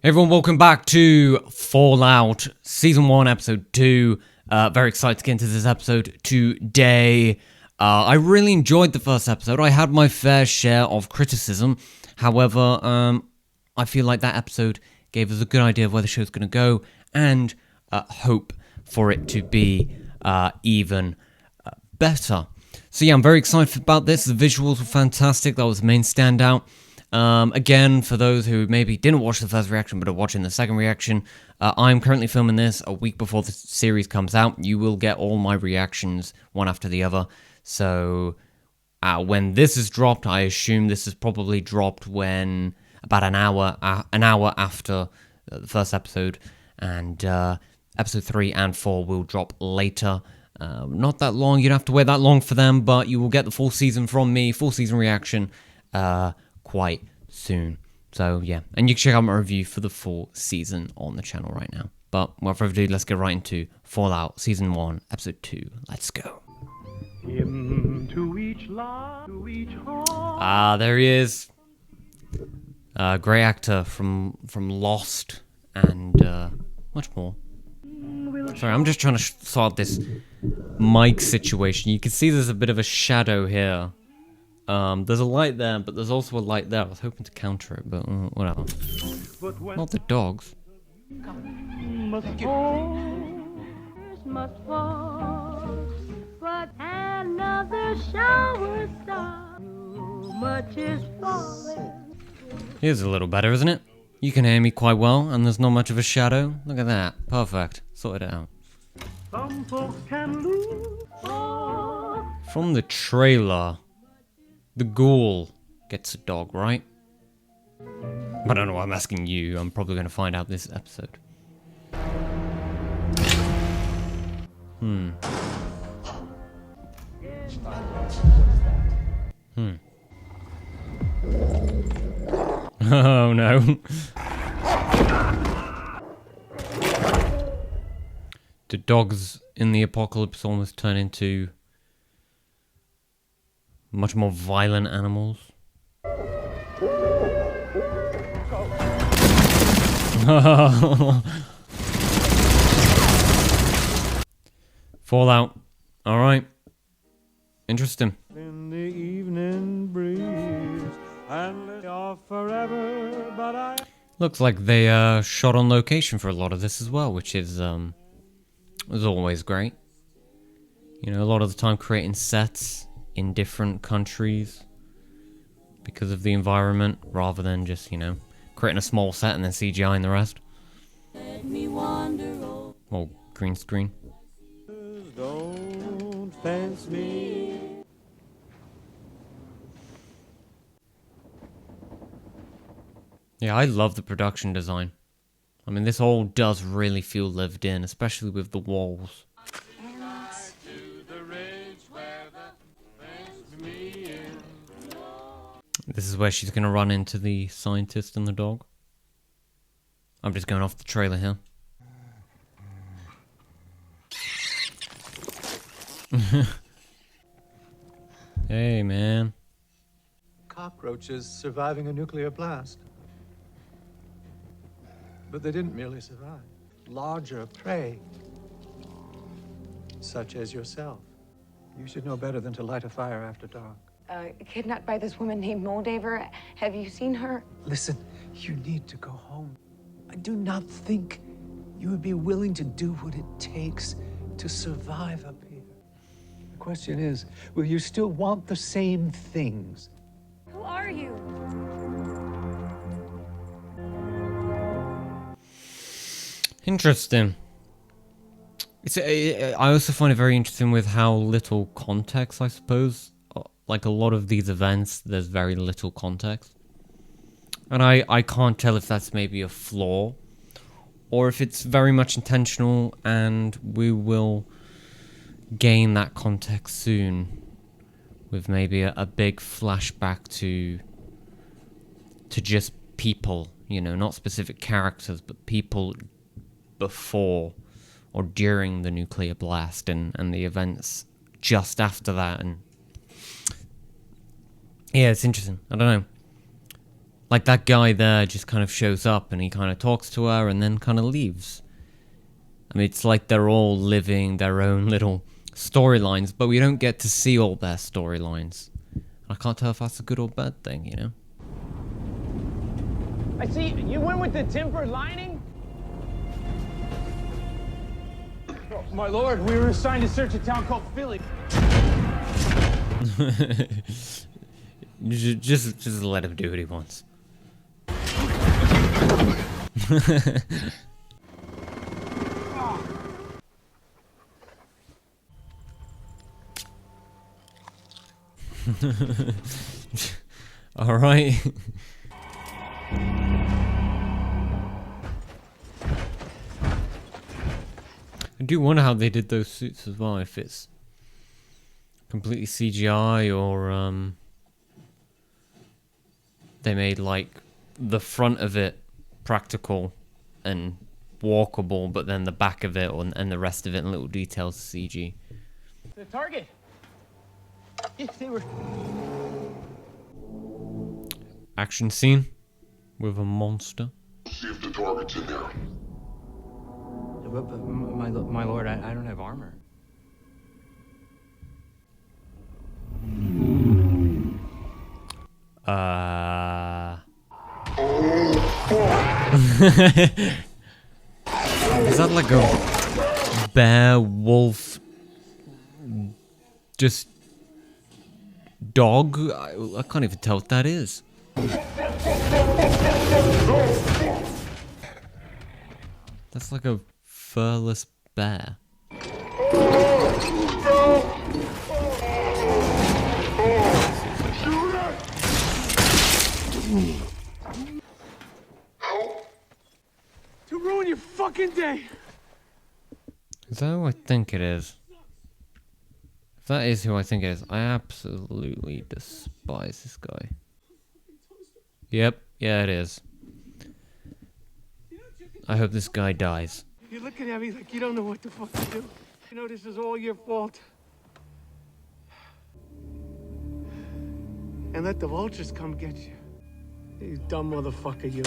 Hey everyone, welcome back to Fallout Season 1, Episode 2. Very excited to get into this episode today. I really enjoyed the first episode. I had my fair share of criticism. However, I feel like that episode gave us a good idea of where the show's going to go and hope for it to be even better. So yeah, I'm very excited about this. The visuals were fantastic. That was the main standout. Again, for those who maybe didn't watch the first reaction but are watching the second reaction, I'm currently filming this a week before the series comes out. You will get all my reactions one after the other. So when this is dropped, I assume this is probably dropped when about an hour after the first episode, and episode 3 and 4 will drop later. Not that long. You don't have to wait that long for them, but you will get the full season from me, full season reaction. Quite soon. So yeah, and you can check out my review for the full season on the channel right now. But without further ado, let's get right into Fallout Season 1, Episode 2. Let's go. There he is. Great actor from Lost and much more. Sorry, I'm just trying to sort this mic situation. You can see there's a bit of a shadow here. There's a light there, but there's also a light there. I was hoping to counter it, but whatever. Not the dogs. Must fall, but another shower starts. Too much is falling. Here's a little better, isn't it? You can hear me quite well, and there's not much of a shadow. Look at that. Perfect. Sorted it out. Some folks can lose. From the trailer, the ghoul gets a dog, right? I don't know why I'm asking you. I'm probably going to find out this episode. Oh no. Do dogs in the apocalypse almost turn into much more violent animals? Fallout. Alright. Interesting. In the evening breeze and off forever, but I Looks like they shot on location for a lot of this as well, which is was always great. You know, a lot of the time creating sets in different countries because of the environment, rather than just, you know, creating a small set and then CGI-ing the rest. Or green screen. don't fence me. Yeah, I love the production design. I mean, this all does really feel lived in, especially with the walls. This is where she's going to run into the scientist and the dog. I'm just going off the trailer here. Hey, man. Cockroaches surviving a nuclear blast. But they didn't merely survive. Larger prey, such as yourself. You should know better than to light a fire after dark. Kidnapped by this woman named Moldaver. Have you seen her? Listen, you need to go home. I do not think you would be willing to do what it takes to survive up here. The question is, will you still want the same things? Who are you? Interesting. I also find it very interesting with how little context, I suppose. Like a lot of these events, there's very little context. And I can't tell if that's maybe a flaw, or if it's very much intentional and we will gain that context soon with maybe a big flashback to just people, you know, not specific characters, but people before or during the nuclear blast and the events just after that. And yeah, it's interesting. I don't know. Like that guy there just kind of shows up and he kind of talks to her and then kind of leaves. I mean, it's like they're all living their own little storylines, but we don't get to see all their storylines. I can't tell if that's a good or bad thing, you know? I see you went with the tempered lining? Oh, my lord, we were assigned to search a town called Philly. just let him do what he wants. All right. I do wonder how they did those suits as well, if it's completely CGI or they made like the front of it practical and walkable, but then the back of it and the rest of it and little details CG. The target. Yes, they were. Action scene with a monster. See if the target's in there. But my lord, I don't have armor. Is that like a bear, wolf, just dog? I can't even tell what that is. That's like a furless bear. To ruin your fucking day. Is that who I think it is? If that is who I think it is, I absolutely despise this guy. Yep, yeah it is. I hope this guy dies. You're looking at me like you don't know what the fuck to do. You know this is all your fault. And let the vultures come get you. You dumb motherfucker, you.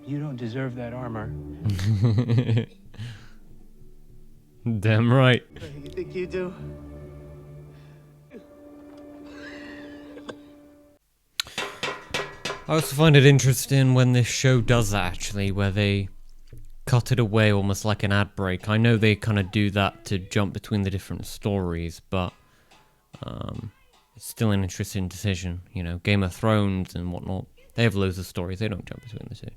You don't deserve that armor. Damn right. You think you do? I also find it interesting when this show does that, actually, where they cut it away almost like an ad break. I know they kind of do that to jump between the different stories, but it's still an interesting decision. You know, Game of Thrones and whatnot, they have loads of stories. They don't jump between the two.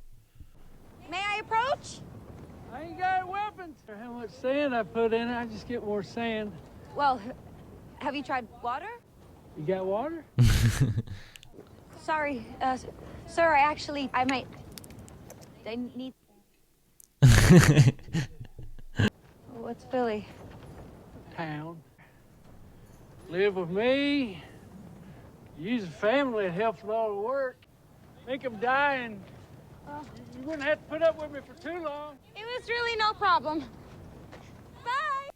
May I approach? I ain't got weapons. How much sand I put in it, I just get more sand. Well, have you tried water? You got water? Sorry, sir, I might... I need... What's Philly? Town. Live with me. Use a family that helps with all the work. Make them die and you wouldn't have to put up with me for too long. It was really no problem. Bye!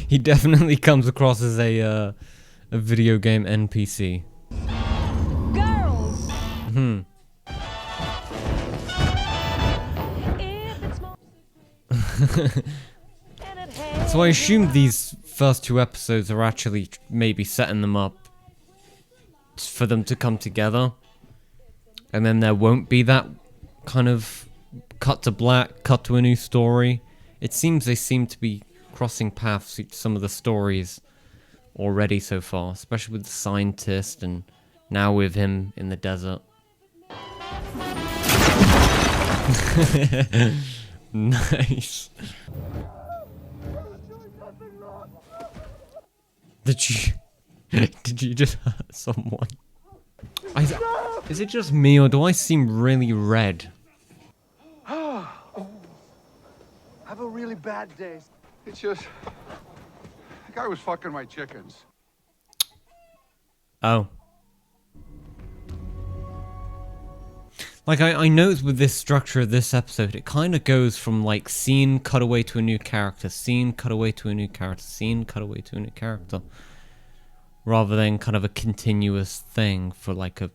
He definitely comes across as a video game NPC. Girls! So I assume these first two episodes are actually maybe setting them up for them to come together. And then there won't be that kind of cut to black, cut to a new story. It seems they seem to be crossing paths with some of the stories already so far, especially with the scientist and now with him in the desert. Nice. Did you just hurt someone? Is it just me or do I seem really red? Have a really bad day. It's just... the guy was fucking my chickens. Oh. Like, I noticed with this structure of this episode, it kind of goes from, like, scene, cut away to a new character, scene, cut away to a new character, scene, cut away to a new character. Rather than kind of a continuous thing for, like, a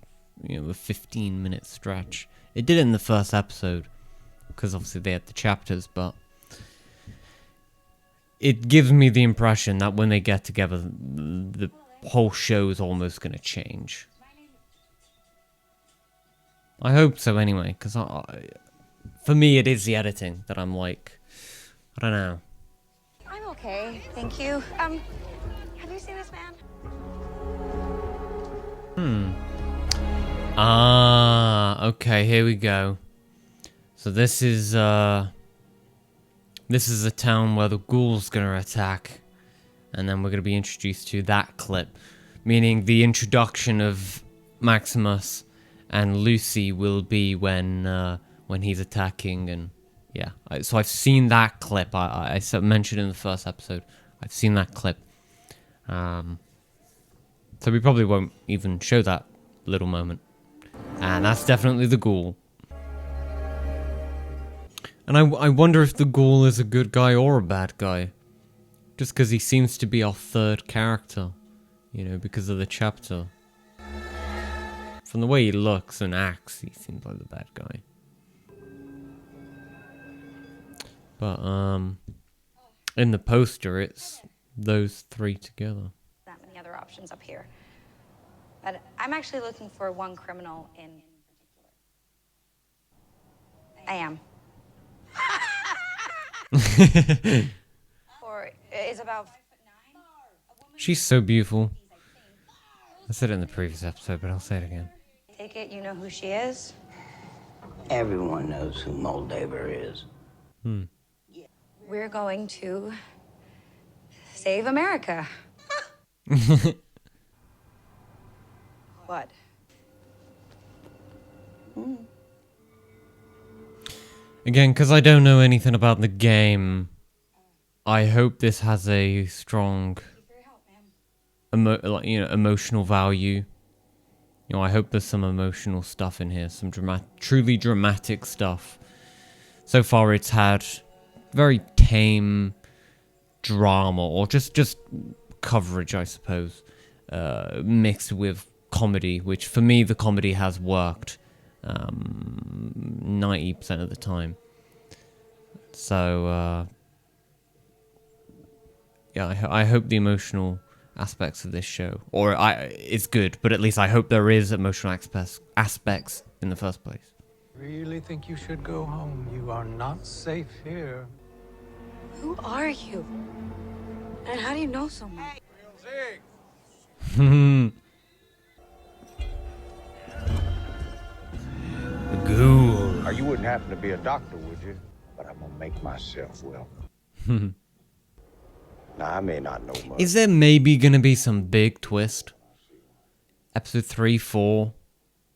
15-minute stretch. It did it in the first episode, because obviously they had the chapters, but it gives me the impression that when they get together, the whole show is almost going to change. I hope so anyway, because for me it is the editing that I'm like, I don't know. I'm okay, thank you. Have you seen this man? Okay, here we go. So this is a town where the ghoul's gonna attack, and then we're gonna be introduced to that clip, meaning the introduction of Maximus and Lucy will be when he's attacking, and yeah. So I've seen that clip. I mentioned in the first episode. I've seen that clip. So we probably won't even show that little moment, and that's definitely the ghoul. And I wonder if the ghoul is a good guy or a bad guy, just because he seems to be our third character, because of the chapter. From the way he looks and acts, he seems like the bad guy. But, in the poster, it's those three together. Not many other options up here. But I'm actually looking for one criminal in particular. I am. Or is about 5'9". She's so beautiful. I said it in the previous episode, but I'll say it again. Take it, you know who she is? Everyone knows who Moldaver is. We're going to save America. What? Again, because I don't know anything about the game, I hope this has a strong, emotional value. I hope there's some emotional stuff in here, some truly dramatic stuff. So far, it's had very tame drama, or just coverage, I suppose, mixed with comedy, which for me, the comedy has worked 90% of the time. So, yeah, I hope the emotional aspects of this show, it's good, but at least I hope there is emotional aspects in the first place. Really think you should go home. You are not safe here. Who are you? And how do you know so much? The ghoul. You wouldn't happen to be a doctor, would you? But I'm gonna make myself welcome. Now, I may not know much. Is there maybe gonna be some big twist? Episode 3, 4,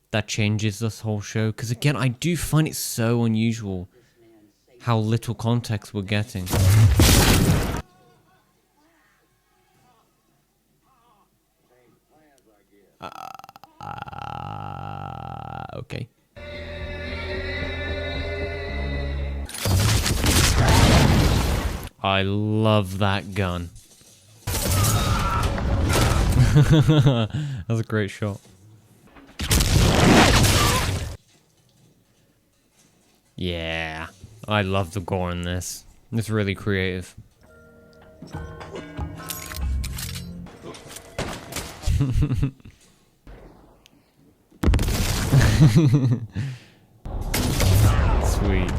that changes this whole show? Because again, I do find it so unusual how little context we're getting. Okay. I love that gun. That was a great shot. Yeah, I love the gore in this. It's really creative. Sweet.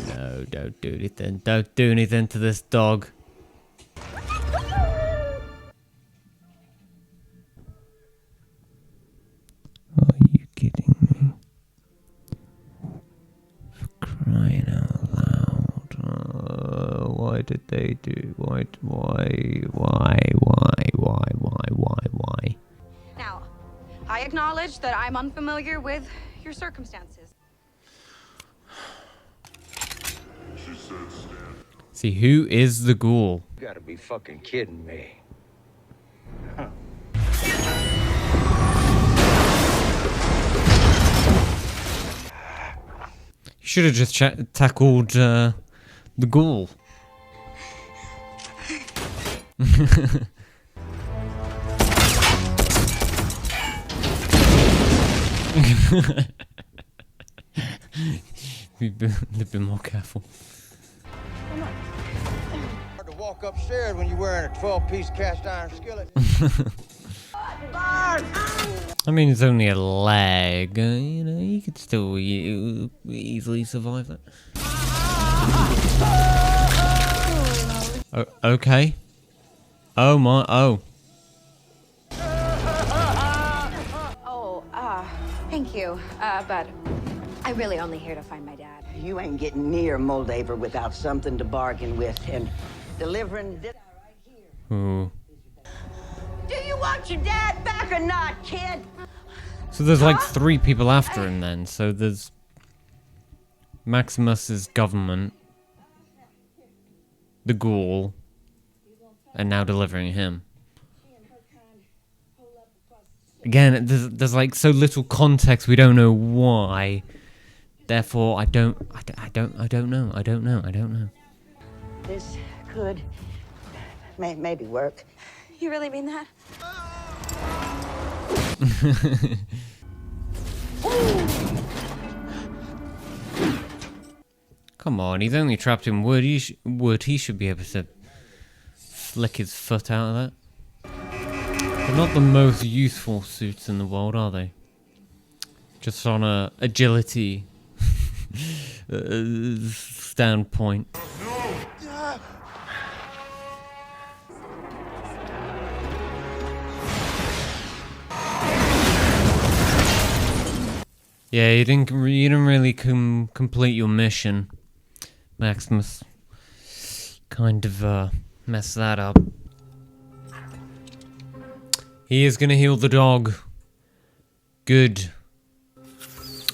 No, don't do anything. Don't do anything to this dog. Are you kidding me? For crying out loud. Why did they do? Why? Now, I acknowledge that I'm unfamiliar with your circumstances. See, who is the ghoul? You gotta be fucking kidding me. You should have just tackled the ghoul. Be a little bit more careful. Hard to walk upstairs when you're wearing a 12-piece cast iron skillet. I mean, it's only a leg. You know, you could still easily survive that. Okay. Oh my. Oh. Oh, thank you. But I'm really only here to find my dad. You ain't getting near Moldaver without something to bargain with, and delivering this right here. Ooh. Do you want your dad back or not, kid? So there's like 3 people after him then. So there's Maximus's government, the ghoul, and now delivering him. Again, there's like so little context, we don't know why. Therefore, I don't know. This could maybe work. You really mean that? Come on, he's only trapped in wood. He should be able to flick his foot out of that. They're not the most useful suits in the world, are they? Just on a agility standpoint. Yeah, you didn't really complete your mission, Maximus. Kind of messed that up. He is gonna heal the dog. Good.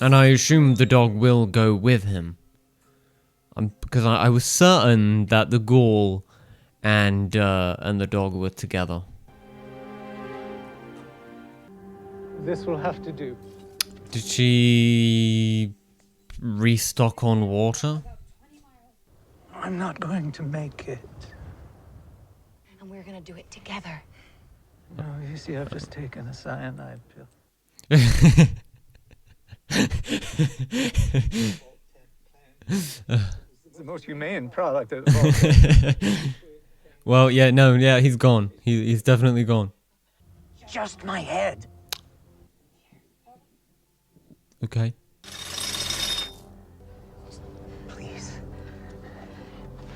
And I assume the dog will go with him. Because I was certain that the ghoul and the dog were together. This will have to do. Did she restock on water? I'm not going to make it. And we're gonna do it together. No, you see, I've just taken a cyanide pill. It's the most humane product of all. Well, yeah, he's gone. He's definitely gone. Just my head. Okay. Please.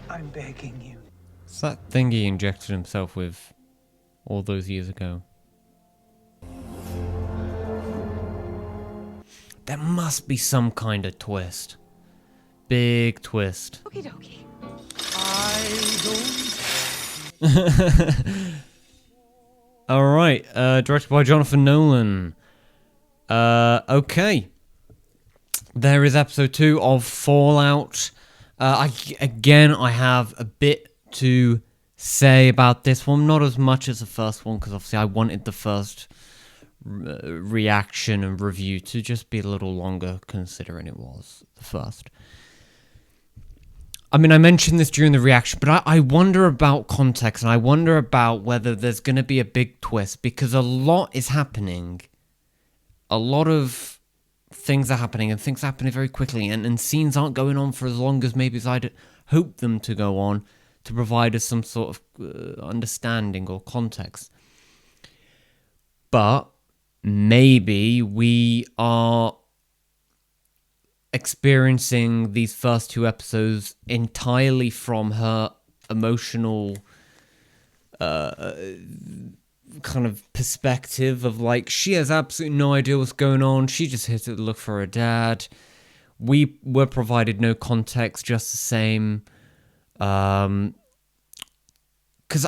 I'm begging you. It's that thing he injected himself with all those years ago. There must be some kind of twist. Big twist. Okie dokie. Alright, directed by Jonathan Nolan. Okay. There is episode 2 of Fallout. I have a bit to say about this one. Not as much as the first one, because obviously I wanted the first reaction and review to just be a little longer, considering it was the first. I mean, I mentioned this during the reaction, but I wonder about context, and I wonder about whether there's going to be a big twist, because a lot is happening. A lot of things are happening, and things are happening very quickly, and scenes aren't going on for as long as maybe as I'd hope them to go on, to provide us some sort of understanding or context. But maybe we are experiencing these first 2 episodes entirely from her emotional kind of perspective of like, she has absolutely no idea what's going on. She just here to look for her dad. We were provided no context, just the same. Because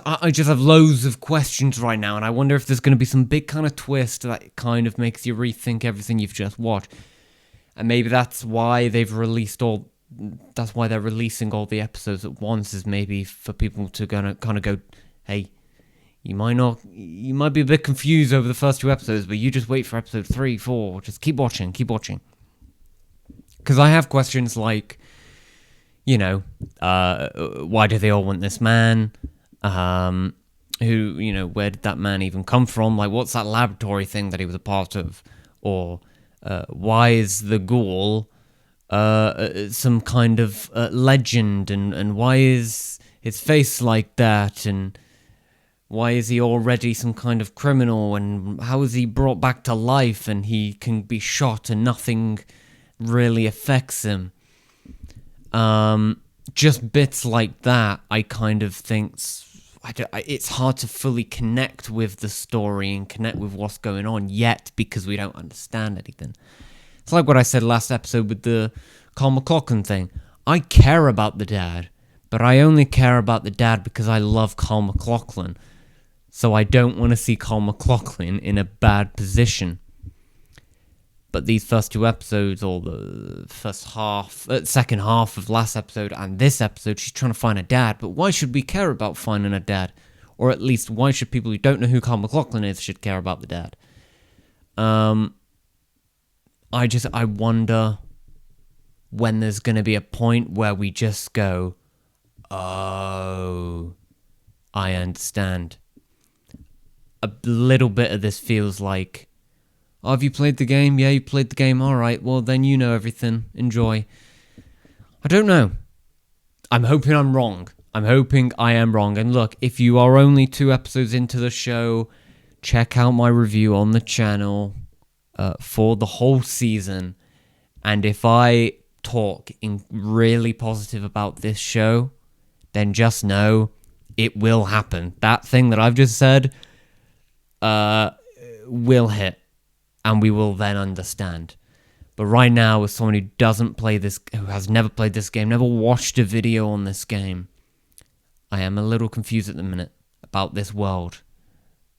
I just have loads of questions right now, and I wonder if there's going to be some big kind of twist that kind of makes you rethink everything you've just watched. And maybe that's why they've released all that's why they're releasing all the episodes at once, is maybe for people to kind of go, hey, you might be a bit confused over the first 2 episodes, but you just wait for episode 3, 4, just keep watching. Because I have questions like, why do they all want this man? Where did that man even come from? Like, what's that laboratory thing that he was a part of? Or why is the ghoul some kind of legend? And why is his face like that? And why is he already some kind of criminal? And how is he brought back to life and he can be shot and nothing really affects him? Just bits like that, I kind of think it's hard to fully connect with the story and connect with what's going on yet, because we don't understand anything. It's like what I said last episode with the Carl McLachlan thing. I care about the dad, but I only care about the dad because I love Carl McLachlan. So I don't want to see Carl McLachlan in a bad position. But these first 2 episodes, or the second half of last episode and this episode, she's trying to find a dad. But why should we care about finding a dad? Or at least, why should people who don't know who Carl McLachlan is should care about the dad? I wonder when there's going to be a point where we just go, oh, I understand. A little bit of this feels like, oh, have you played the game? Yeah, you played the game. All right, well, then you know everything. Enjoy. I don't know. I'm hoping I'm wrong. I'm hoping I am wrong. And look, if you are only 2 episodes into the show, check out my review on the channel for the whole season. And if I talk in really positive about this show, then just know it will happen. That thing that I've just said will hit. And we will then understand. But right now, as someone who has never played this game, never watched a video on this game, I am a little confused at the minute about this world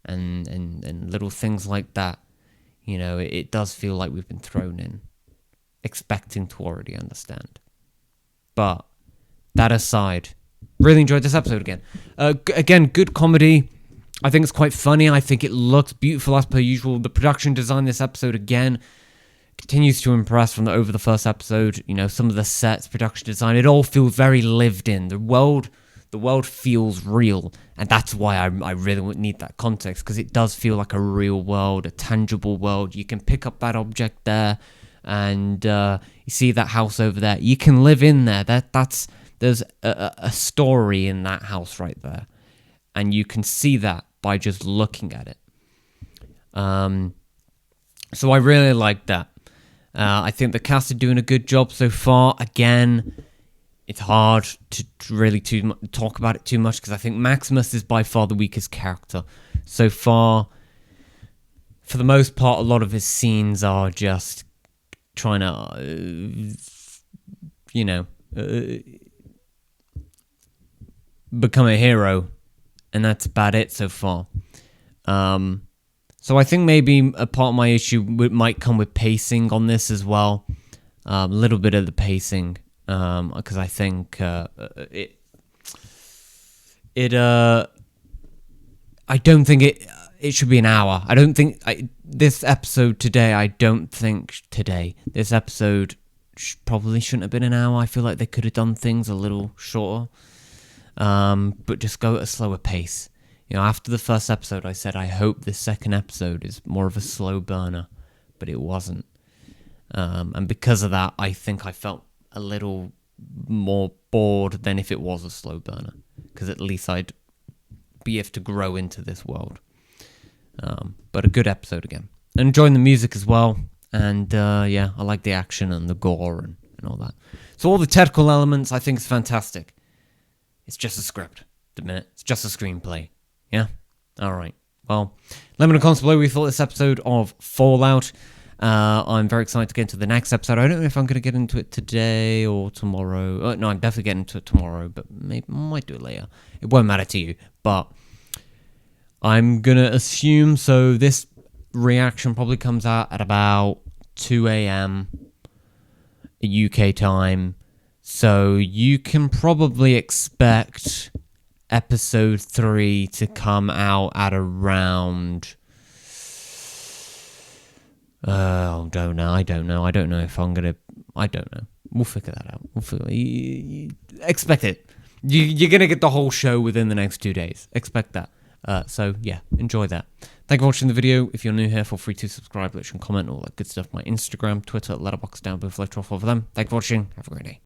and little things like that. It does feel like we've been thrown in, expecting to already understand. But that aside, really enjoyed this episode again. Again, good comedy. I think it's quite funny. I think it looks beautiful as per usual. The production design this episode, again, continues to impress from over the first episode. Some of the sets, production design, it all feels very lived in. The world feels real. And that's why I really need that context, because it does feel like a real world, a tangible world. You can pick up that object there, and you see that house over there. You can live in there. There's a story in that house right there. And you can see that by just looking at it. So I really like that. I think the cast are doing a good job so far. Again, it's hard to really talk about it too much, because I think Maximus is by far the weakest character. So far, for the most part, a lot of his scenes are just trying to, become a hero. And that's about it so far. So I think maybe a part of my issue might come with pacing on this as well. A little bit of the pacing. Because I think I don't think it should be an hour. I don't think this episode probably shouldn't have been an hour. I feel like they could have done things a little shorter. But just go at a slower pace. After the first episode, I said I hope this second episode is more of a slow burner, but it wasn't. And because of that, I think I felt a little more bored than if it was a slow burner, because at least I'd be able to grow into this world. But a good episode again. And enjoying the music as well. And I like the action and the gore and all that. So all the technical elements, I think is fantastic. It's just a script at the minute. It's just a screenplay. Yeah? Alright. Well, let me know in the comments below what you thought this episode of Fallout. I'm very excited to get into the next episode. I don't know if I'm going to get into it today or tomorrow. No, I'm definitely getting into it tomorrow, but maybe I might do it later. It won't matter to you, but I'm going to assume, so this reaction probably comes out at about 2 a.m. UK time. So you can probably expect episode 3 to come out at around... I don't know if I'm gonna... I don't know. We'll figure that out. Expect it. You're gonna get the whole show within the next 2 days. Expect that. So yeah, enjoy that. Thank you for watching the video. If you're new here, feel free to subscribe, like, and comment, all that good stuff. My Instagram, Twitter, Letterboxd down below, later off of them. Thank you for watching. Have a great day.